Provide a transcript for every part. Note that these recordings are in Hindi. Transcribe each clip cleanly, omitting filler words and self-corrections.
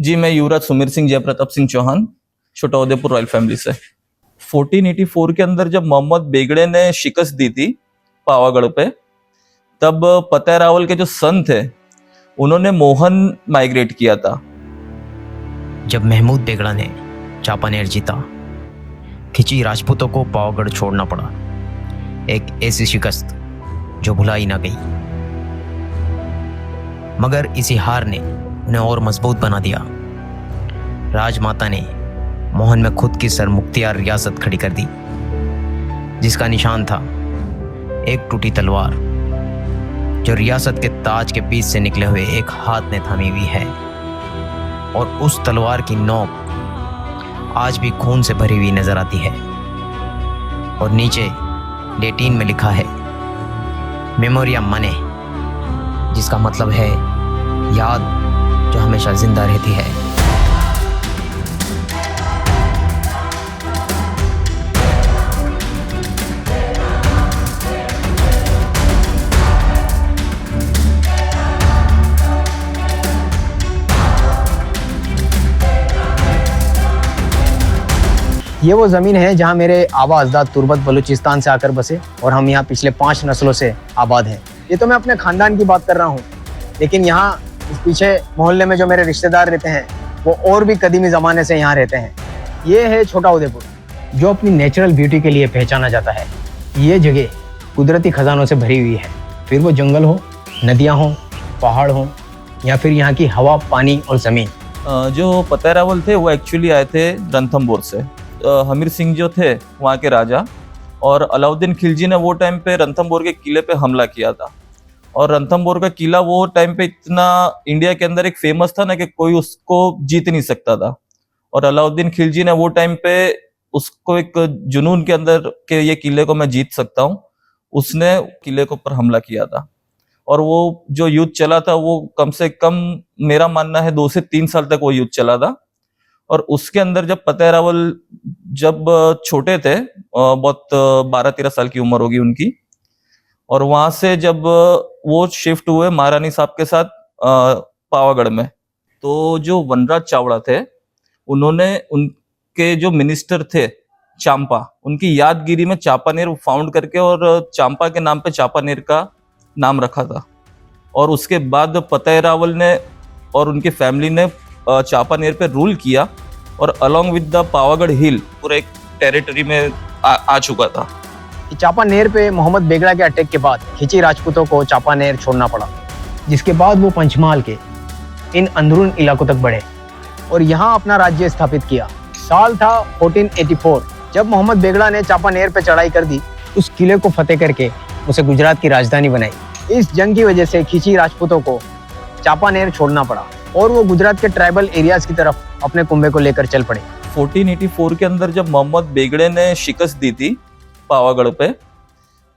जी, मैं युवराज सुमीर सिंह जयप्रताप सिंह चौहान, छोटा उदयपुर रॉयल फैमिली से। 1484 के अंदर जब मोहम्मद बेगड़े ने शिकस्त दी थी पावागढ़ पे, तब फतेह रावल के जो सन थे उन्होंने मोहन माइग्रेट किया था। जब महमूद बेगड़ा ने चांपानेर जीता, खिची राजपूतों को पावागढ़ छोड़ना पड़ा। एक ऐसी शिकस्त जो भुलाई ना गई, मगर इसी हार ने उन्हें और मजबूत बना दिया। राजमाता ने मोहन में खुद की सरमुख्तियार रियासत खड़ी कर दी, जिसका निशान था एक टूटी तलवार जो रियासत के ताज के बीच से निकले हुए एक हाथ ने थामी हुई है। और उस तलवार की नोक आज भी खून से भरी हुई नजर आती है। और नीचे लैटिन में लिखा है मेमोरिया मने, जिसका मतलब है याद जो हमेशा जिंदा रहती है। ये वो ज़मीन है जहाँ मेरे आबा अजदाद तुर्बत बलूचिस्तान से आकर बसे और हम यहाँ पिछले 5 नस्लों से आबाद हैं। ये तो मैं अपने ख़ानदान की बात कर रहा हूँ, लेकिन यहाँ इस पीछे मोहल्ले में जो मेरे रिश्तेदार रहते हैं वो और भी कदीमी ज़माने से यहाँ रहते हैं। ये है छोटा उदयपुर, जो अपनी नेचुरल ब्यूटी के लिए पहचाना जाता है। ये जगह कुदरती खजानों से भरी हुई है, फिर वो जंगल हो, नदियाँ हों, पहाड़ हों, या फिर यहाँ की हवा, पानी और ज़मीन। जो फतेह रावल थे वो एक्चुअली आए थे रणथंभौर से। हमीर सिंह जो थे वहाँ के राजा, और अलाउद्दीन खिलजी ने वो टाइम पे रणथंभौर के किले पे हमला किया था। और रणथंभौर का किला वो टाइम पे इतना इंडिया के अंदर एक फेमस था ना कि कोई उसको जीत नहीं सकता था। और अलाउद्दीन खिलजी ने वो टाइम पे उसको एक जुनून के अंदर के ये किले को मैं जीत सकता हूँ, उसने किले के ऊपर हमला किया था। और वो जो युद्ध चला था वो कम से कम मेरा मानना है 2 से 3 साल तक वो युद्ध चला था। और उसके अंदर जब फतेह रावल जब छोटे थे, बहुत 12-13 साल की उम्र होगी उनकी, और वहां से जब वो शिफ्ट हुए महारानी साहब के साथ पावागढ़ में, तो जो वनराज चावड़ा थे उन्होंने उनके जो मिनिस्टर थे चांपा, उनकी यादगिरी में चांपानेर फाउंड करके और चांपा के नाम पे चांपानेर का नाम रखा था। और उसके बाद फतेह रावल ने और उनकी फैमिली ने चांपानेर पे रूल किया, और अलोंग विद द पावागढ़ हिल पूरा एक टेरिटरी में आ चुका था। चांपानेर पे मोहम्मद बेगड़ा के अटैक के बाद खिची राजपूतों को चांपानेर छोड़ना पड़ा, जिसके बाद वो पंचमहाल के इन अंदरून इलाकों तक बढ़े और यहाँ अपना राज्य स्थापित किया। साल था 1484, जब मोहम्मद बेगड़ा ने चांपानेर पे चढ़ाई कर दी, उस किले को फतेह करके उसे गुजरात की राजधानी बनाई। इस जंग की वजह से खिची राजपूतों को चांपानेर छोड़ना पड़ा और वो गुजरात के ट्राइबल एरियाज की तरफ अपने कुंभे को लेकर चल पड़े। 1484 के अंदर जब मोहम्मद बेगड़े ने शिकस्त दी थी पावागढ़ पे,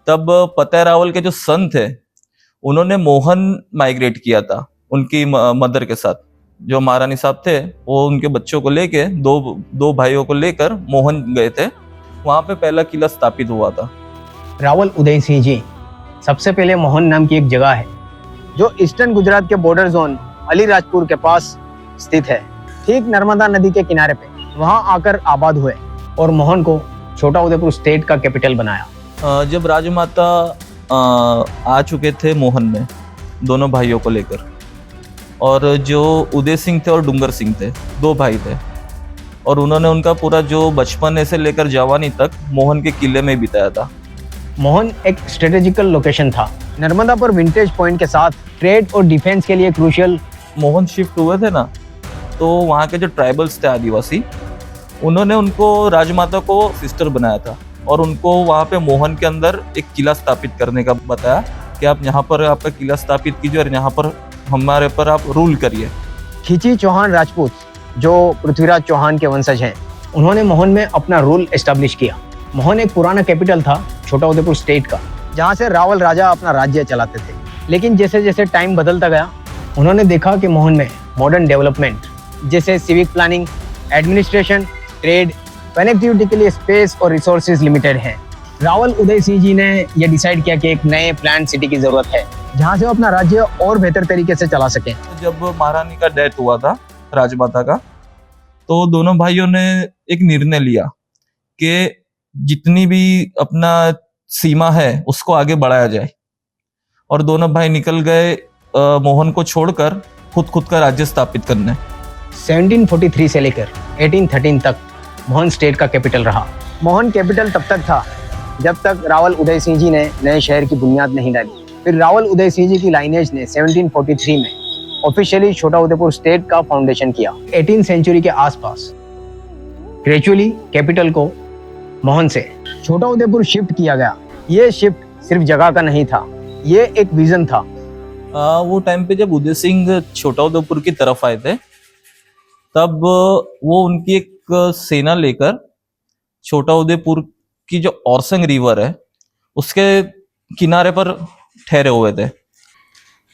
तब फतेह रावल के जो सन थे उन्होंने मोहन माइग्रेट किया था उनकी मदर के साथ। जो महारानी साहब थे वो उनके बच्चों को लेके, दो भाइयों को लेकर मोहन गए थे। वहां पे पहला किला स्थापित हुआ था। रावल उदय सिंह जी सबसे पहले मोहन नाम की एक जगह है जो ईस्टर्न गुजरात के बॉर्डर जोन अलीराजपुर के पास स्थित है, ठीक नर्मदा नदी के किनारे पे। वहां आकर आबाद हुए और मोहन को छोटा उदयपुर स्टेट का कैपिटल बनाया। जब राजमाता आ चुके थे मोहन में दोनों भाइयों को लेकर, और जो उदय सिंह थे और डूंगर सिंह थे, 2 भाई थे, और उन्होंने उनका पूरा जो बचपन से लेकर जवानी तक मोहन के किले में बिताया था। मोहन एक स्ट्रेटेजिकल लोकेशन था, नर्मदा पर विंटेज पॉइंट के साथ ट्रेड और डिफेंस के लिए क्रूशियल। मोहन शिफ्ट हुए थे ना, तो वहाँ के जो ट्राइबल्स थे आदिवासी, उन्होंने उनको राजमाता को सिस्टर बनाया था और उनको वहाँ पे मोहन के अंदर एक किला स्थापित करने का बताया कि आप यहाँ पर आपका किला स्थापित कीजिए और यहाँ पर हमारे पर आप रूल करिए। खिची चौहान राजपूत जो पृथ्वीराज चौहान के वंशज हैं, उन्होंने मोहन में अपना रूल एस्टेब्लिश किया। मोहन एक पुराना कैपिटल था छोटा उदयपुर स्टेट का, जहाँ से रावल राजा अपना राज्य चलाते थे। लेकिन जैसे जैसे टाइम बदलता गया, उन्होंने देखा कि मोहन में मॉडर्न डेवलपमेंट जैसे civic planning, administration, trade, connectivity के लिए स्पेस और रिसोर्सेज लिमिटेड हैं। रावल उदय सिंह जी ने यह डिसाइड किया कि एक नए प्लान सिटी की जरूरत है जहां से वो अपना राज्य और बेहतर तरीके से चला सके। जब महारानी का डेथ हुआ था राजमाता का। तो दोनों भाइयों ने एक निर्णय लिया कि जितनी भी अपना सीमा है उसको आगे बढ़ाया जाए, और दोनों भाई निकल गए मोहन को छोड़कर खुद का राज्य स्थापित करने। 1743 से लेकर 1813 तक मोहन स्टेट का कैपिटल रहा। मोहन कैपिटल तब तक था जब तक रावल उदय सिंह जी ने नए शहर की बुनियाद नहीं डाली। फिर रावल उदय सिंह जी की लाइनेज ने 1743 में ऑफिशियली छोटा उदेपुर स्टेट का फाउंडेशन किया। 18th सेंचुरी के आसपास ग्रेजुअली कैपिटल को मोहन से छोटा उदेपुर शिफ्ट किया गया। ये शिफ्ट सिर्फ जगह का नहीं था, ये एक विजन था। वो टाइम पे जब उदय सिंह छोटा उदेपुर की तरफ आए थे, तब वो उनकी एक सेना लेकर छोटा उदेपुर की जो औरसंग रिवर है उसके किनारे पर ठहरे हुए थे।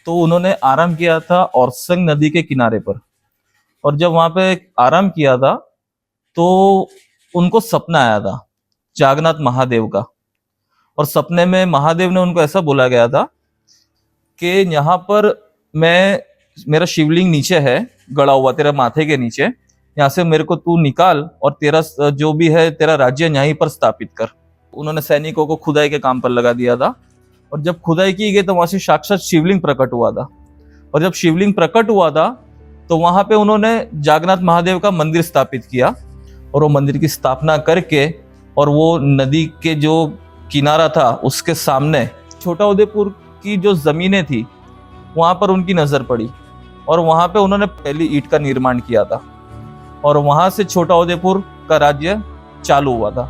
तो उन्होंने आराम किया था औरसंग नदी के किनारे पर, और जब वहां पे आराम किया था तो उनको सपना आया था जागन्नाथ महादेव का, और सपने में महादेव ने उनको ऐसा बोला गया था कि यहाँ पर मेरा शिवलिंग नीचे है गड़ा हुआ तेरा माथे के नीचे, यहाँ से मेरे को तू निकाल और तेरा जो भी है तेरा राज्य यहीं पर स्थापित कर। उन्होंने सैनिकों को खुदाई के काम पर लगा दिया था, और जब खुदाई की गई तो वहां से साक्षात शिवलिंग प्रकट हुआ था। और जब शिवलिंग प्रकट हुआ था तो वहां पे उन्होंने जागन्नाथ महादेव का मंदिर स्थापित किया, और वो मंदिर की स्थापना करके और वो नदी के जो किनारा था उसके सामने छोटा उदेपुर की जो जमीनें थी वहां पर उनकी नजर पड़ी, और वहां पे उन्होंने पहली ईंट का निर्माण किया था, और वहां से छोटा उदेपुर का राज्य चालू हुआ था।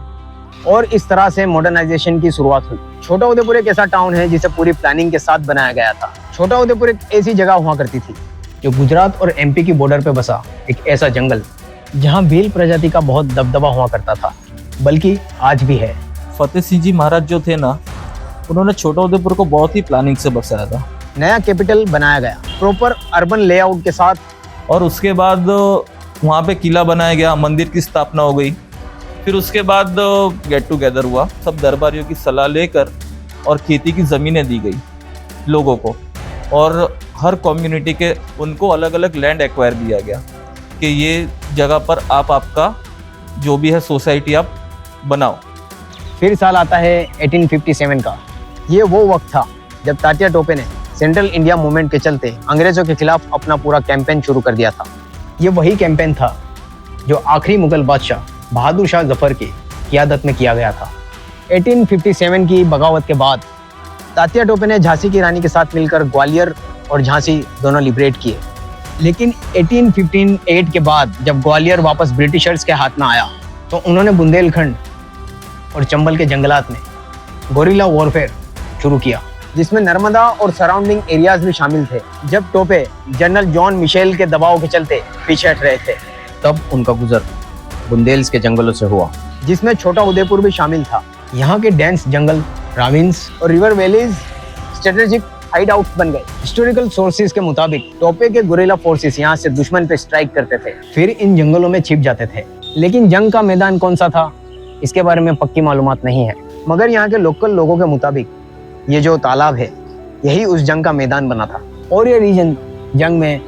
और इस तरह से मॉडर्नाइजेशन की शुरुआत हुई। छोटा उदेपुर एक ऐसा टाउन है जिसे पूरी प्लानिंग के साथ बनाया गया था। छोटा उदेपुर एक ऐसी जगह हुआ करती थी जो गुजरात और एमपी की बॉर्डर पे बसा एक ऐसा जंगल जहां भील प्रजाति का बहुत दबदबा हुआ करता था, बल्कि आज भी है। फतेह सिंह जी महाराज जो थे ना, उन्होंने छोटा उदेपुर को बहुत ही प्लानिंग से बसाया था। नया कैपिटल बनाया गया प्रॉपर अर्बन लेआउट के साथ, और उसके बाद वहाँ पे किला बनाया गया, मंदिर की स्थापना हो गई। फिर उसके बाद गेट टुगेदर हुआ, सब दरबारियों की सलाह लेकर, और खेती की ज़मीनें दी गई लोगों को, और हर कम्युनिटी के उनको अलग अलग लैंड एक्वायर दिया गया कि ये जगह पर आप आपका जो भी है सोसाइटी आप बनाओ। फिर साल आता है 1857 का। ये वो वक्त था जब तात्या टोपे ने सेंट्रल इंडिया मूवमेंट के चलते अंग्रेजों के खिलाफ अपना पूरा कैंपेन शुरू कर दिया था। ये वही कैंपेन था जो आखिरी मुगल बादशाह बहादुर शाह जफर की क़ियादत में किया गया था। 1857 की बगावत के बाद तात्या टोपे ने झांसी की रानी के साथ मिलकर ग्वालियर और झांसी दोनों लिबरेट किए। लेकिन 1858 के बाद जब ग्वालियर वापस ब्रिटिशर्स के हाथ में आया तो उन्होंने बुंदेलखंड और चंबल के जंगलात में गोरिल्ला वॉरफेयर शुरू किया, जिसमें नर्मदा और सराउंडिंग एरियाज भी शामिल थे। जब टोपे जनरल जॉन मिशेल के दबाव के चलते पीछे हट रहे थे, तब उनका गुजर बुंदेल्स के जंगलों से हुआ, जिसमें छोटा उदेपुर भी शामिल था। यहाँ के डेंस जंगल, राविन्स और river valleys strategic hide out बन गए। हिस्टोरिकल सोर्सेज के मुताबिक टोपे के गुरिल्ला फोर्सेस यहाँ से दुश्मन पे स्ट्राइक करते थे, फिर इन जंगलों में छिप जाते थे। लेकिन जंग का मैदान कौन सा था इसके बारे में पक्की मालूमात नहीं है, मगर यहाँ के लोकल लोगों के मुताबिक ये जो तालाब है यही उस जंग का मैदान बना था, और ये रीजन जंग में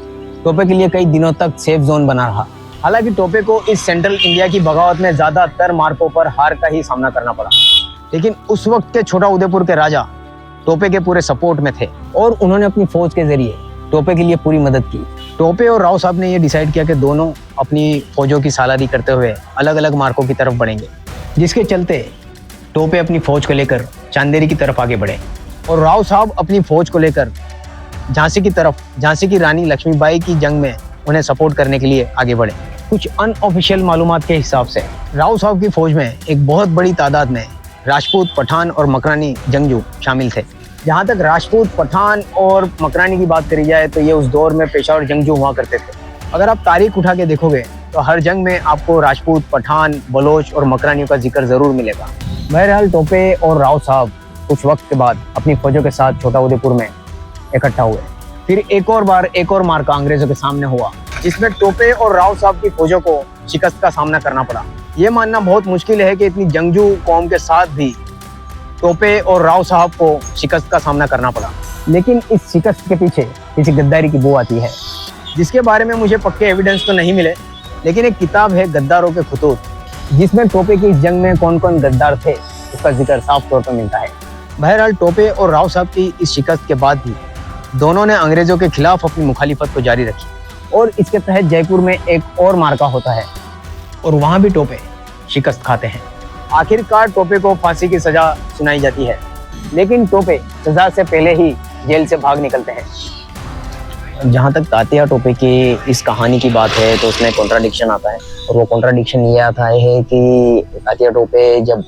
टोपे के लिए कई दिनों तक सेफ जोन बना रहा। हालांकि टोपे को इस सेंट्रल इंडिया की बगावत में ज्यादातर मार्कों पर हार का ही सामना करना पड़ा, लेकिन उस वक्त के छोटा उदेपुर के राजा टोपे के पूरे सपोर्ट में थे, और उन्होंने अपनी फौज के जरिए टोपे के लिए पूरी मदद की। टोपे और राव साहब ने यह डिसाइड किया कि दोनों अपनी फौजों की सालारी करते हुए अलग अलग मार्कों की तरफ बढ़ेंगे, जिसके चलते टोपे अपनी फौज को लेकर चांदेरी की तरफ आगे बढ़े, और राव साहब अपनी फौज को लेकर झांसी की तरफ झांसी की रानी लक्ष्मीबाई की जंग में उन्हें सपोर्ट करने के लिए आगे बढ़े। कुछ अनऑफिशियल मालूमात के हिसाब से राव साहब की फौज में एक बहुत बड़ी तादाद में राजपूत, पठान और मकरानी जंगजू शामिल थे। जहाँ तक राजपूत, पठान और मकरानी की बात करी जाए तो ये उस दौर में पेशावर जंगजू हुआ करते थे। अगर आप तारीख उठा के देखोगे तो हर जंग में आपको राजपूत, पठान, बलोच और मकरानियों का जिक्र जरूर मिलेगा। बहरहाल टोपे और राव साहब कुछ वक्त के बाद अपनी फौजों के साथ छोटा उदेपुर में इकट्ठा हुए। फिर एक और मार्का अंग्रेजों के सामने हुआ, जिसमें टोपे और राव साहब की फौजों को शिकस्त का सामना करना पड़ा। ये मानना बहुत मुश्किल है कि इतनी जंगजू कौम के साथ भी टोपे और राव साहब को शिकस्त का सामना करना पड़ा, लेकिन इस शिकस्त के पीछे किसी गद्दारी की बू आती है। जिसके बारे में मुझे पक्के एविडेंस तो नहीं मिले, लेकिन एक किताब है गद्दारों के खुतूत, जिसमें टोपे की इस जंग में कौन कौन गद्दार थे उसका जिक्र साफ तौर पर मिलता है। बहरहाल टोपे और राव साहब की इस शिकस्त के बाद भी दोनों ने अंग्रेजों के खिलाफ अपनी मुखालिफत को जारी रखी और इसके तहत जयपुर में एक और मार्का होता है और वहाँ भी टोपे शिकस्त खाते हैं। आखिरकार टोपे को फांसी की सजा सुनाई जाती है, लेकिन टोपे सजा से पहले ही जेल से भाग निकलते हैं। जहाँ तक तात्या टोपे की इस कहानी की बात है तो उसमें कॉन्ट्राडिक्शन आता है और वो कॉन्ट्राडिक्शन ये आता है कि तात्या टोपे जब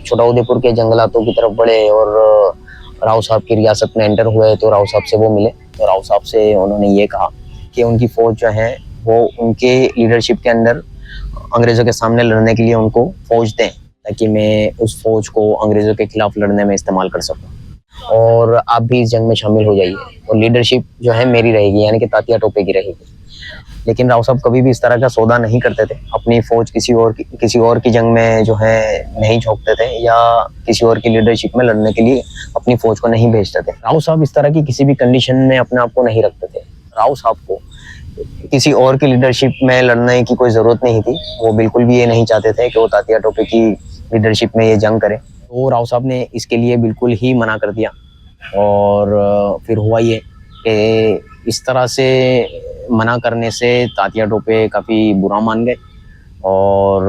छोटा उदेपुर के जंगलातों की तरफ बढ़े और राव साहब की रियासत में एंटर हुए तो राव साहब से वो मिले, तो राव साहब से उन्होंने ये कहा कि उनकी फौज जो है वो उनके लीडरशिप के अंदर अंग्रेजों के सामने लड़ने के लिए उनको फौज दें, ताकि मैं उस फौज को अंग्रेजों के खिलाफ लड़ने में इस्तेमाल कर सकूं और आप भी इस जंग में शामिल हो जाइए और लीडरशिप जो है मेरी रहेगी, यानी कि तात्या टोपे की रहेगी। लेकिन राव साहब कभी भी इस तरह का सौदा नहीं करते थे, अपनी फौज किसी और की जंग में जो है नहीं झोंकते थे या किसी और की लीडरशिप में लड़ने के लिए अपनी फौज को नहीं भेजते थे। राव साहब इस तरह की किसी भी कंडीशन में अपने आप को नहीं रखते थे। राव साहब को किसी और की लीडरशिप में लड़ने की कोई जरूरत नहीं थी, वो बिल्कुल भी ये नहीं चाहते थे कि वो तात्या टोपे की लीडरशिप में ये जंग करे। तो राव साहब ने इसके लिए बिल्कुल ही मना कर दिया और फिर हुआ ये कि इस तरह से मना करने से तात्या टोपे काफ़ी बुरा मान गए और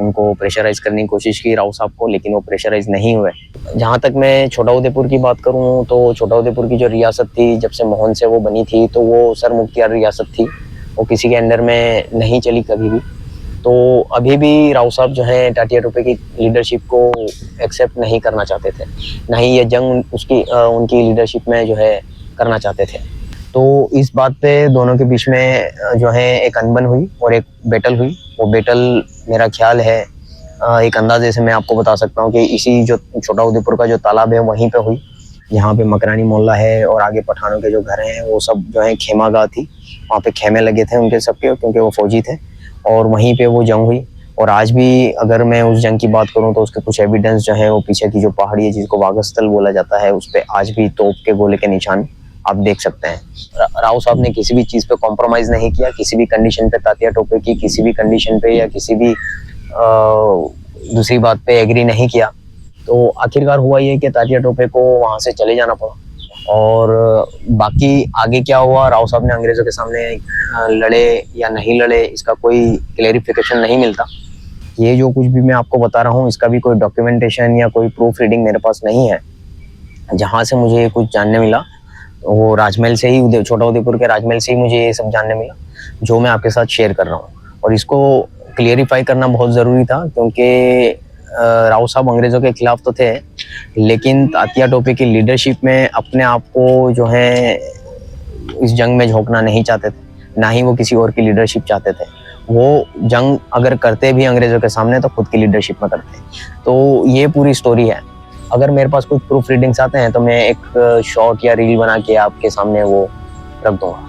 उनको प्रेशराइज करने की कोशिश की राव साहब को, लेकिन वो प्रेशराइज नहीं हुए। जहाँ तक मैं छोटा उदेपुर की बात करूँ तो छोटा उदेपुर की जो रियासत थी जब से मोहन से वो बनी थी तो वो सर मुख्तियार रियासत थी, वो किसी के अंडर में नहीं चली कभी भी। तो अभी भी राव साहब जो है तात्या टोपे की लीडरशिप को एक्सेप्ट नहीं करना चाहते थे, ना ही ये जंग उनकी लीडरशिप में जो है करना चाहते थे। तो इस बात पे दोनों के बीच में जो है एक अनबन हुई और एक बैटल हुई। वो बैटल मेरा ख्याल है एक अंदाजे से मैं आपको बता सकता हूँ कि इसी जो छोटा उदेपुर का जो तालाब है वहीं पे हुई, जहाँ पे मकरानी मोहल्ला है और आगे पठानों के जो घर हैं वो सब जो है खेमागाह थी, वहाँ पे खेमे लगे थे उनके सबके, क्योंकि वो फौजी थे और वहीं पे वो जंग हुई। और आज भी अगर मैं उस जंग की बात करूं तो उसके कुछ एविडेंस जो है वो पीछे की जो पहाड़ी है जिसको वागस्थल बोला जाता है उस पे आज भी तोप के गोले के निशान आप देख सकते हैं। राव साहब ने किसी भी चीज़ पे कॉम्प्रोमाइज़ नहीं किया, किसी भी कंडीशन पे तात्या टोपे की किसी भी कंडीशन पे या किसी भी दूसरी बात पे एग्री नहीं किया। तो आखिरकार हुआ ये कि तात्या टोपे को वहाँ से चले जाना पड़ा। और बाकी आगे क्या हुआ, राव साहब ने अंग्रेज़ों के सामने लड़े या नहीं लड़े इसका कोई क्लेरिफिकेशन नहीं मिलता। ये जो कुछ भी मैं आपको बता रहा हूँ इसका भी कोई डॉक्यूमेंटेशन या कोई प्रूफ रीडिंग मेरे पास नहीं है। जहाँ से मुझे कुछ जानने मिला तो वो राजमहल से ही, छोटा उदेपुर के राजमहल से ही मुझे ये सब जानने मिला जो मैं आपके साथ शेयर कर रहा हूँ। और इसको क्लियरिफाई करना बहुत ज़रूरी था क्योंकि राव साहब अंग्रेज़ों के खिलाफ तो थे, लेकिन तात्या टोपे की लीडरशिप में अपने आप को जो है इस जंग में झोंकना नहीं चाहते थे, ना ही वो किसी और की लीडरशिप चाहते थे। वो जंग अगर करते भी अंग्रेज़ों के सामने तो खुद की लीडरशिप में करते। तो ये पूरी स्टोरी है। अगर मेरे पास कुछ प्रूफ रीडिंग्स आते हैं तो मैं एक शॉर्ट या रील बना के आपके सामने वो रख दूंगा।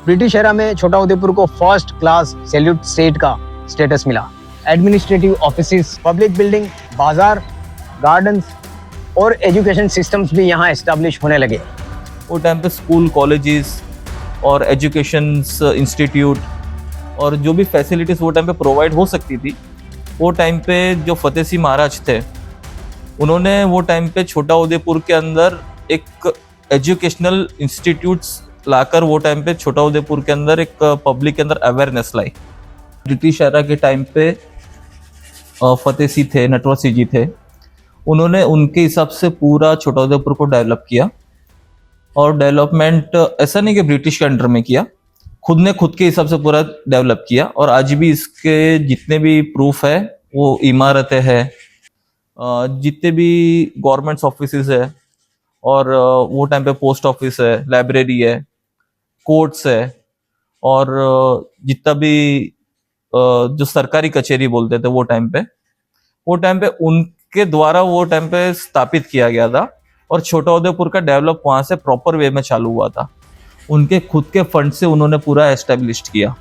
ब्रिटिश एरा में छोटा उदेपुर को फर्स्ट क्लास सैल्यूट स्टेट का स्टेटस मिला। एडमिनिस्ट्रेटिव ऑफिसेस, पब्लिक बिल्डिंग, बाजार, गार्डन्स और एजुकेशन सिस्टम्स भी यहाँ एस्टेब्लिश होने लगे। वो टाइम पे स्कूल, कॉलेजेस और एजुकेशन इंस्टीट्यूट और जो भी फैसिलिटीज़ वो टाइम पे प्रोवाइड हो सकती थी, वो टाइम पे जो फतेह सिंह महाराज थे उन्होंने वो टाइम पे छोटा उदेपुर के अंदर एक एजुकेशनल इंस्टीट्यूट्स लाकर वो टाइम पे छोटा उदेपुर के अंदर एक पब्लिक के अंदर अवेयरनेस लाई। ब्रिटिश एरा के टाइम पे फतेह सिंह थे, नटवर सिंह जी थे, उन्होंने उनके हिसाब से पूरा छोटा उदेपुर को डेवलप किया। और डेवलपमेंट ऐसा नहीं कि ब्रिटिश के अंडर में किया, खुद ने खुद के हिसाब से पूरा डेवलप किया। और आज भी इसके जितने भी प्रूफ है, वो इमारतें हैं, जितने भी गवर्नमेंट्स ऑफिसेज है और वो टाइम पे पोस्ट ऑफिस है, लाइब्रेरी है, कोर्ट्स है और जितना भी जो सरकारी कचहरी बोलते थे वो टाइम पे उनके द्वारा वो टाइम पे स्थापित किया गया था। और छोटा उदेपुर का डेवलप वहां से प्रॉपर वे में चालू हुआ था। उनके खुद के फंड से उन्होंने पूरा एस्टेब्लिश किया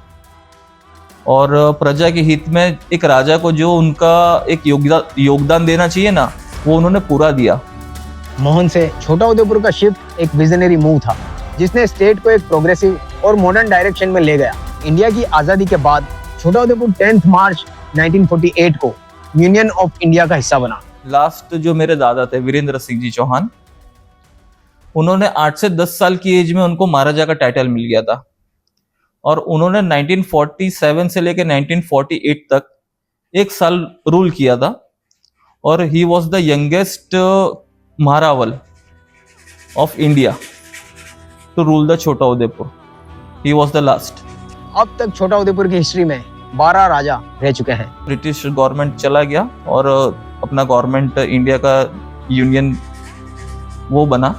और प्रजा के हित में एक राजा को जो उनका एक योगदान देना चाहिए ना, वो उन्होंने पूरा दिया। मोहन से छोटा उदेपुर का शिफ्ट एक विजनरी मूव था जिसने स्टेट को एक प्रोग्रेसिव और मॉडर्न डायरेक्शन में ले गया। इंडिया की आज़ादी के बाद छोटाउदेपुर 10 मार्च 1948 को यूनियन ऑफ इंडिया का हिस्सा बना। लास्ट जो मेरे दादा थे वीरेंद्र सिंह जी चौहान, उन्होंने 8 से 10 साल की एज में उनको महाराजा का टाइटल मिल गया था और उन्होंने 1947 से लेकर 1948 तक 1 साल रूल किया था और he was the youngest Maharawal of India to rule the Chhota Udaipur. He was the last. अब तक छोटाउदेपुर की हिस्ट्री में 12 राजा रह चुके हैं। ब्रिटिश गवर्नमेंट चला गया और अपना गवर्नमेंट इंडिया का यूनियन वो बना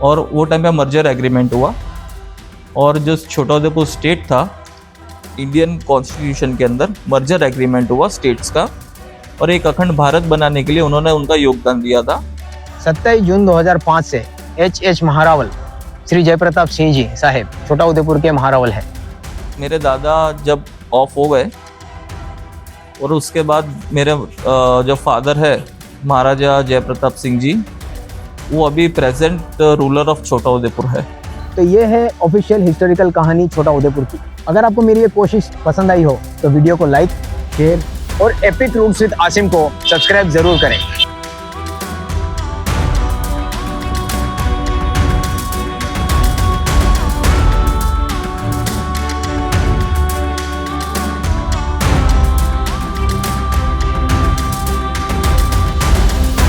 और वो टाइम पे मर्जर एग्रीमेंट हुआ और जो छोटाउदेपुर स्टेट था, इंडियन कॉन्स्टिट्यूशन के अंदर मर्जर एग्रीमेंट हुआ स्टेट्स का और एक अखंड भारत बनाने के लिए उन्होंने उनका योगदान दिया था। 27 जून 2005 से H.H. महारावल श्री जयप्रताप सिंह जी साहेब छोटाउदेपुर के महारावल हैं। मेरे दादा जब ऑफ हो गए और उसके बाद मेरे जो फादर है महाराजा जयप्रताप सिंह जी, वो अभी प्रेजेंट रूलर ऑफ छोटाउदेपुर है। तो ये है ऑफिशियल हिस्टोरिकल कहानी छोटाउदेपुर की। अगर आपको मेरी ये कोशिश पसंद आई हो तो वीडियो को लाइक, शेयर और एपिक रूट्स विद आसिम को सब्सक्राइब जरूर करें।